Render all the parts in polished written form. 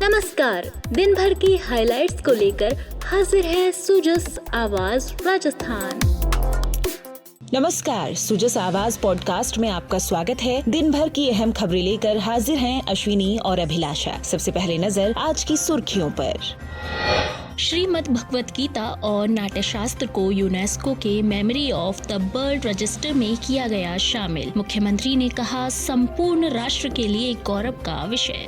नमस्कार, दिन भर की हाइलाइट्स को लेकर हाजिर है सुजस आवाज राजस्थान। नमस्कार, सुजस आवाज पॉडकास्ट में आपका स्वागत है। दिन भर की अहम खबरें लेकर हाजिर हैं अश्विनी और अभिलाषा। सबसे पहले नजर आज की सुर्खियों पर। श्रीमद् भगवत गीता और नाट्यशास्त्र को यूनेस्को के memory of the world register में किया गया शामिल। मुख्यमंत्री ने कहा, संपूर्ण राष्ट्र के लिए गौरव का विषय।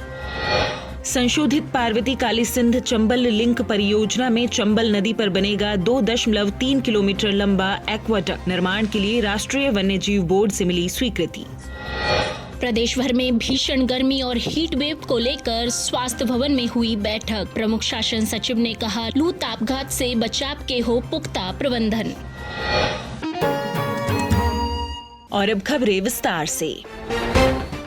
संशोधित पार्वती काली सिंध चंबल लिंक परियोजना में चंबल नदी पर बनेगा 2.3 किलोमीटर लंबा एक्वाडक्ट। निर्माण के लिए राष्ट्रीय वन्यजीव बोर्ड से मिली स्वीकृति। प्रदेश भर में भीषण गर्मी और हीट वेव को लेकर स्वास्थ्य भवन में हुई बैठक। प्रमुख शासन सचिव ने कहा, लू तापघात से बचाव के हो पुख्ता प्रबंधन। और अब खबरें विस्तार से।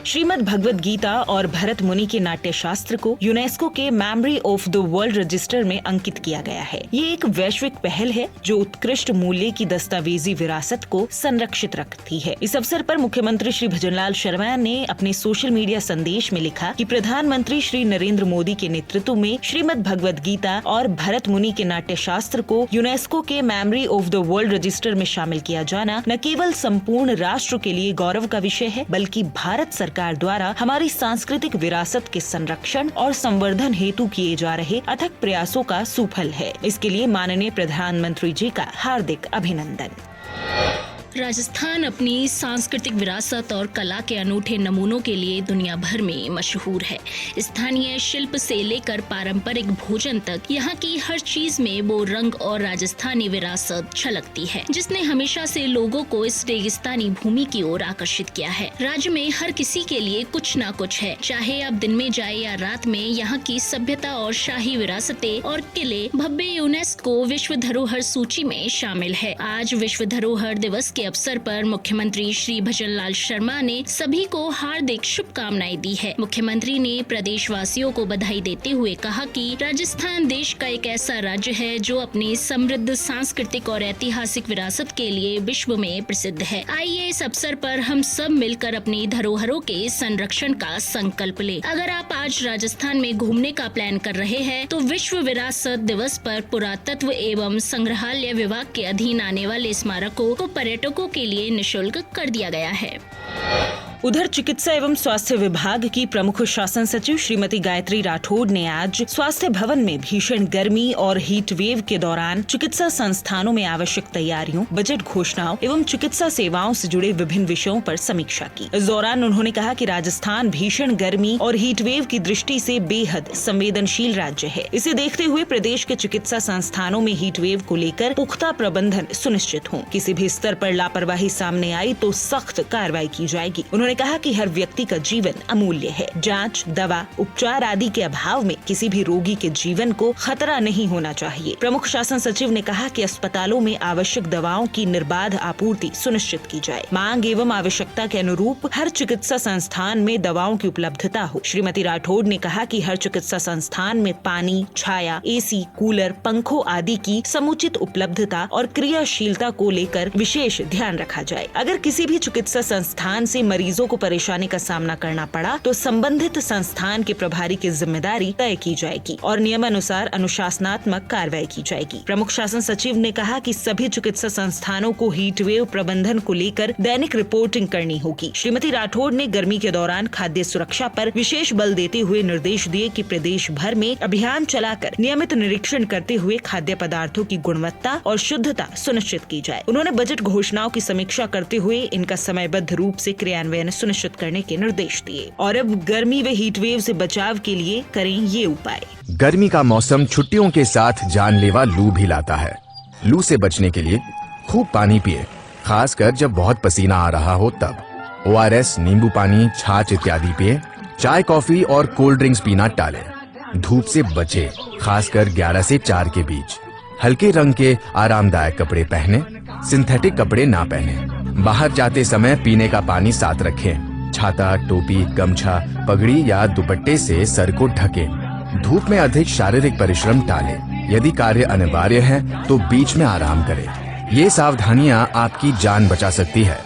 श्रीमद् भगवत गीता और भरत मुनि के नाट्य शास्त्र को यूनेस्को के memory of the world register में अंकित किया गया है। ये एक वैश्विक पहल है जो उत्कृष्ट मूल्य की दस्तावेजी विरासत को संरक्षित रखती है। इस अवसर पर मुख्यमंत्री श्री भजनलाल शर्मा ने अपने सोशल मीडिया संदेश में लिखा कि प्रधानमंत्री श्री नरेंद्र मोदी के नेतृत्व में श्रीमद् भगवत गीता और भरत मुनि के नाट्य शास्त्र को यूनेस्को के memory of the world register में शामिल किया जाना न केवल संपूर्ण राष्ट्र के लिए गौरव का विषय है, बल्कि भारत सरकार द्वारा हमारी सांस्कृतिक विरासत के संरक्षण और संवर्धन हेतु किए जा रहे अथक प्रयासों का सुफल है। इसके लिए माननीय प्रधानमंत्री जी का हार्दिक अभिनंदन। राजस्थान अपनी सांस्कृतिक विरासत और कला के अनूठे नमूनों के लिए दुनिया भर में मशहूर है। स्थानीय शिल्प से लेकर पारंपरिक भोजन तक यहाँ की हर चीज में वो रंग और राजस्थानी विरासत झलकती है, जिसने हमेशा से लोगों को इस रेगिस्तानी भूमि की ओर आकर्षित किया है। राज्य में हर किसी के लिए कुछ न कुछ है, चाहे अब दिन में जाए या रात में। यहाँ की सभ्यता और शाही विरासतें और किले भव्य यूनेस्को विश्व धरोहर सूची में शामिल है। आज विश्व धरोहर दिवस के अवसर पर मुख्यमंत्री श्री भजनलाल शर्मा ने सभी को हार्दिक शुभकामनाएं दी है। मुख्यमंत्री ने प्रदेशवासियों को बधाई देते हुए कहा कि राजस्थान देश का एक ऐसा राज्य है जो अपनी समृद्ध सांस्कृतिक और ऐतिहासिक विरासत के लिए विश्व में प्रसिद्ध है। आइए इस अवसर पर हम सब मिलकर अपनी धरोहरों के संरक्षण का संकल्प ले। अगर आप आज राजस्थान में घूमने का प्लान कर रहे हैं तो विश्व विरासत दिवस पर पुरातत्व एवं संग्रहालय विभाग के अधीन आने वाले स्मारकों को पर्यटकों के लिए निःशुल्क कर दिया गया है। उधर चिकित्सा एवं स्वास्थ्य विभाग की प्रमुख शासन सचिव श्रीमती गायत्री राठौड़ ने आज स्वास्थ्य भवन में भीषण गर्मी और हीट वेव के दौरान चिकित्सा संस्थानों में आवश्यक तैयारियों, बजट घोषणाओं एवं चिकित्सा सेवाओं से जुड़े विभिन्न विषयों पर समीक्षा की। इस दौरान उन्होंने कहा कि राजस्थान भीषण गर्मी और हीट वेव की दृष्टि से बेहद संवेदनशील राज्य है। इसे देखते हुए प्रदेश के चिकित्सा संस्थानों में हीट वेव को लेकर पुख्ता प्रबंधन सुनिश्चित हो। किसी भी स्तर पर लापरवाही सामने आई तो सख्त कार्रवाई की जाएगी। उन्होंने कहा कि हर व्यक्ति का जीवन अमूल्य है। जांच, दवा, उपचार आदि के अभाव में किसी भी रोगी के जीवन को खतरा नहीं होना चाहिए। प्रमुख शासन सचिव ने कहा कि अस्पतालों में आवश्यक दवाओं की निर्बाध आपूर्ति सुनिश्चित की जाए। मांग एवं आवश्यकता के अनुरूप हर चिकित्सा संस्थान में दवाओं की उपलब्धता हो। श्रीमती राठौड़ ने कहा कि हर चिकित्सा संस्थान में पानी, छाया, एसी, कूलर, पंखों आदि की समुचित उपलब्धता और क्रियाशीलता को लेकर विशेष ध्यान रखा जाए। अगर किसी भी चिकित्सा संस्थान से मरीजों को परेशानी का सामना करना पड़ा तो संबंधित संस्थान के प्रभारी की जिम्मेदारी तय की जाएगी और नियमानुसार अनुशासनात्मक कार्रवाई की जाएगी। प्रमुख शासन सचिव ने कहा कि सभी चिकित्सा संस्थानों को हीट वेव प्रबंधन को लेकर दैनिक रिपोर्टिंग करनी होगी। श्रीमती राठौड़ ने गर्मी के दौरान खाद्य सुरक्षा पर विशेष बल देते हुए निर्देश दिए कि प्रदेश भर में अभियान चलाकर नियमित निरीक्षण करते हुए खाद्य पदार्थों की गुणवत्ता और शुद्धता सुनिश्चित की जाए। उन्होंने बजट घोषणाओं की समीक्षा करते हुए इनका समयबद्ध रूप से क्रियान्वयन सुनिश्चित करने के निर्देश दिए। और अब गर्मी व हीट वेव से बचाव के लिए करें ये उपाय। गर्मी का मौसम छुट्टियों के साथ जानलेवा लू भी लाता है। लू से बचने के लिए खूब पानी पिए, खासकर जब बहुत पसीना आ रहा हो तब। ORS, नींबू पानी, छाछ इत्यादि पिए। चाय, कॉफी और कोल्ड ड्रिंक्स पीना टालें। धूप से बचे, खासकर 11 से 4 के बीच। हल्के रंग के आरामदायक कपड़े पहने, सिंथेटिक कपड़े ना पहने। बाहर जाते समय पीने का पानी साथ रखें। छाता, टोपी, गमछा, पगड़ी या दुपट्टे से सर को ढकें। धूप में अधिक शारीरिक परिश्रम टालें। यदि कार्य अनिवार्य है तो बीच में आराम करें। ये सावधानियां आपकी जान बचा सकती है।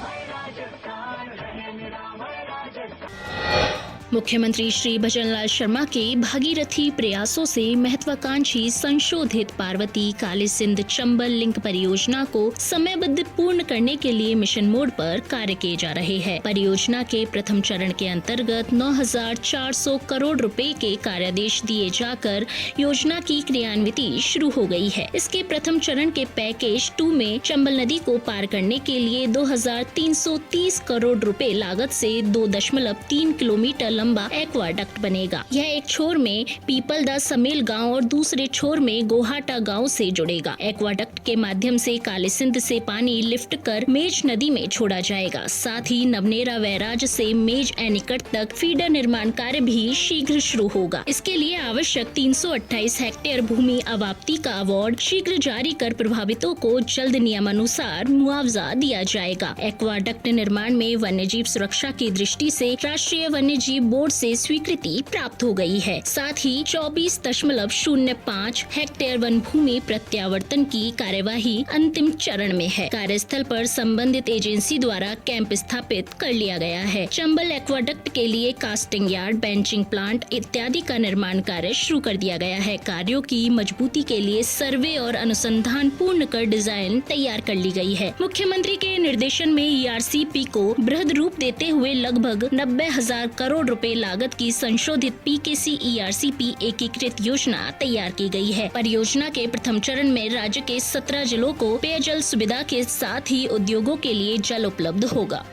मुख्यमंत्री श्री भजनलाल शर्मा के भागीरथी प्रयासों से महत्वाकांक्षी संशोधित पार्वती काली सिंध चंबल लिंक परियोजना को समयबद्ध पूर्ण करने के लिए मिशन मोड पर कार्य किए जा रहे हैं। परियोजना के प्रथम चरण के अंतर्गत 9,400 करोड़ रुपए के कार्यादेश दिए जाकर योजना की क्रियान्विति शुरू हो गई है। इसके प्रथम चरण के पैकेज 2 में चंबल नदी को पार करने के लिए 2,330 करोड़ रुपए लागत से 2.3 किलोमीटर लंबा एक्वाडक्ट बनेगा। यह एक छोर में पीपलदा समेल गांव और दूसरे छोर में गोहाटा गांव से जुड़ेगा। एक्वाडक्ट के माध्यम से काली सिंध से पानी लिफ्ट कर मेज नदी में छोड़ा जाएगा। साथ ही नवनेरा वैराज से मेज एनीकट तक फीडर निर्माण कार्य भी शीघ्र शुरू होगा। इसके लिए आवश्यक 328 हेक्टेयर भूमि अवाप्ति का अवार्ड शीघ्र जारी कर प्रभावितों को जल्द नियमानुसार मुआवजा दिया जाएगा। एक्वाडक्ट निर्माण में वन्यजीव सुरक्षा की दृष्टि से राष्ट्रीय वन्यजीव बोर्ड से स्वीकृति प्राप्त हो गई है। साथ ही 24.05 हेक्टेयर वन भूमि प्रत्यावर्तन की कार्यवाही अंतिम चरण में है। कार्यस्थल पर संबंधित एजेंसी द्वारा कैंप स्थापित कर लिया गया है। चंबल एक्वाडक्ट के लिए कास्टिंग यार्ड, बेंचिंग प्लांट इत्यादि का निर्माण कार्य शुरू कर दिया गया है। कार्यों की मजबूती के लिए सर्वे और अनुसंधान पूर्ण कर डिजाइन तैयार कर ली गई है। मुख्यमंत्री के निर्देशन में ERCP को बृहद रूप देते हुए लगभग 90,000 करोड़ रुपए लागत की संशोधित PKC ERCP एकीकृत योजना तैयार की गई है। परियोजना के प्रथम चरण में राज्य के 17 जिलों को पेयजल सुविधा के साथ ही उद्योगों के लिए जल उपलब्ध होगा।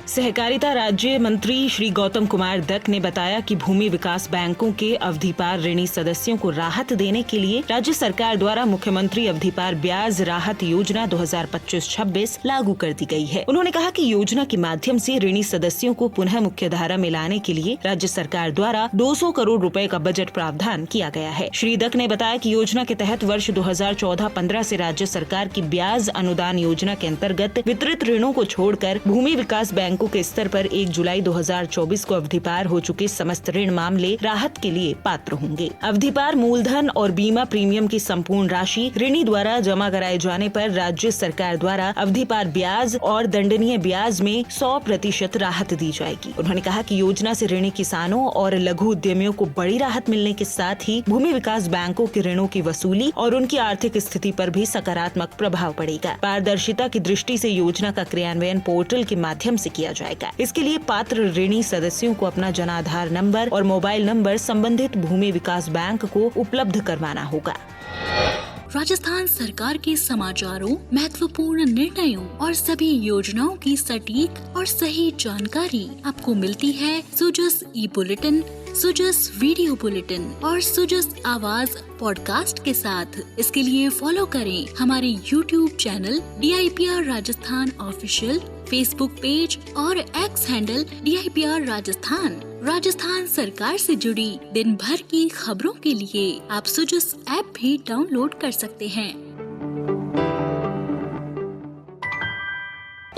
सहकारिता राज्य मंत्री श्री गौतम कुमार दत्त ने बताया कि भूमि विकास बैंकों के अवधि पार ऋणी सदस्यों को राहत देने के लिए राज्य सरकार द्वारा मुख्यमंत्री अवधि पार ब्याज राहत योजना 2025-26 लागू कर दी गई है। उन्होंने कहा कि योजना के माध्यम से ऋणी सदस्यों को पुनः मुख्य धारा में लाने के लिए राज्य सरकार द्वारा 200 करोड़ रुपए का बजट प्रावधान किया गया है। श्री दत्त ने बताया कि योजना के तहत वर्ष 2014-15 से राज्य सरकार की ब्याज अनुदान योजना के अंतर्गत वितरित ऋणों को छोड़कर भूमि विकास बैंकों के स्तर पर 1 जुलाई 2024 को अवधि पार हो चुके समस्त ऋण मामले राहत के लिए पात्र होंगे। अवधि पार मूलधन और बीमा प्रीमियम की संपूर्ण राशि ऋणी द्वारा जमा कराए जाने पर राज्य सरकार द्वारा अवधि पार ब्याज और दंडनीय ब्याज में 100% राहत दी जाएगी। उन्होंने कहा कि योजना से ऋणी किसानों और लघु उद्यमियों को बड़ी राहत मिलने के साथ ही भूमि विकास बैंकों के ऋणों की वसूली और उनकी आर्थिक स्थिति पर भी सकारात्मक प्रभाव पड़ेगा। पारदर्शिता की दृष्टि से योजना का क्रियान्वयन पोर्टल के माध्यम से किया जाएगा। इसके लिए पात्र ऋणी सदस्यों को अपना जन आधार नंबर और मोबाइल नंबर संबंधित भूमि विकास बैंक को उपलब्ध करवाना होगा। राजस्थान सरकार के समाचारों, महत्वपूर्ण निर्णयों और सभी योजनाओं की सटीक और सही जानकारी आपको मिलती है सुजस ई बुलेटिन, सुजस वीडियो बुलेटिन और सुजस आवाज पॉडकास्ट के साथ। इसके लिए फॉलो करें हमारे YouTube channel DIPR Rajasthan official, Facebook page और X handle DIPR Rajasthan. Rajasthan सरकार से जुड़ी दिन भर की खबरों के लिए आप सुजस ऐप भी डाउनलोड कर सकते हैं।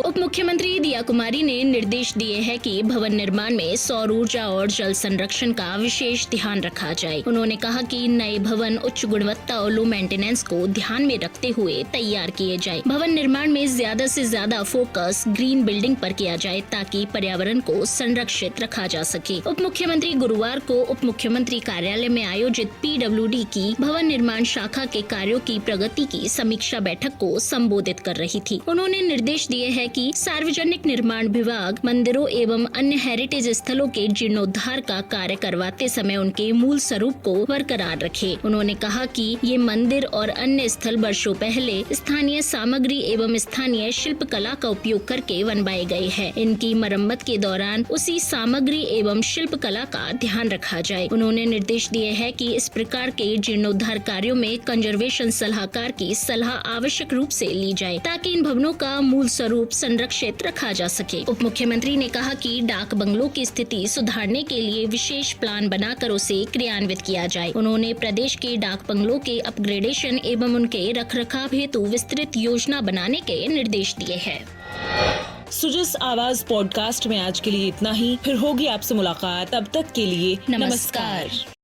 उप मुख्यमंत्री दिया कुमारी ने निर्देश दिए हैं कि भवन निर्माण में सौर ऊर्जा और जल संरक्षण का विशेष ध्यान रखा जाए। उन्होंने कहा कि नए भवन उच्च गुणवत्ता और लो मेंटेनेंस को ध्यान में रखते हुए तैयार किए जाए। भवन निर्माण में ज्यादा से ज्यादा फोकस ग्रीन बिल्डिंग पर किया जाए ताकि पर्यावरण को संरक्षित रखा जा सके। उप मुख्यमंत्री गुरुवार को उप मुख्यमंत्री कार्यालय में आयोजित PWD की भवन निर्माण शाखा के कार्यों की प्रगति की समीक्षा बैठक को संबोधित कर रही थी। उन्होंने निर्देश दिए हैं कि सार्वजनिक निर्माण विभाग मंदिरों एवं अन्य हेरिटेज स्थलों के जीर्णोद्धार का कार्य करवाते समय उनके मूल स्वरूप को बरकरार रखे। उन्होंने कहा कि ये मंदिर और अन्य स्थल वर्षों पहले स्थानीय सामग्री एवं स्थानीय शिल्प कला का उपयोग करके बनवाए गए हैं। इनकी मरम्मत के दौरान उसी सामग्री एवं शिल्प कला का ध्यान रखा जाए। उन्होंने निर्देश दिए हैं कि इस प्रकार के जीर्णोद्धार कार्यों में कंजर्वेशन सलाहकार की सलाह आवश्यक रूप से ली जाए ताकि इन भवनों का मूल स्वरूप संरक्षित रखा जा सके। उप मुख्यमंत्री ने कहा कि डाक बंगलों की स्थिति सुधारने के लिए विशेष प्लान बनाकर उसे क्रियान्वित किया जाए। उन्होंने प्रदेश के डाक बंगलों के अपग्रेडेशन एवं उनके रखरखाव हेतु विस्तृत योजना बनाने के निर्देश दिए हैं। सुजस आवाज पॉडकास्ट में आज के लिए इतना ही। फिर होगी आपसे मुलाकात। तब तक के लिए नमस्कार।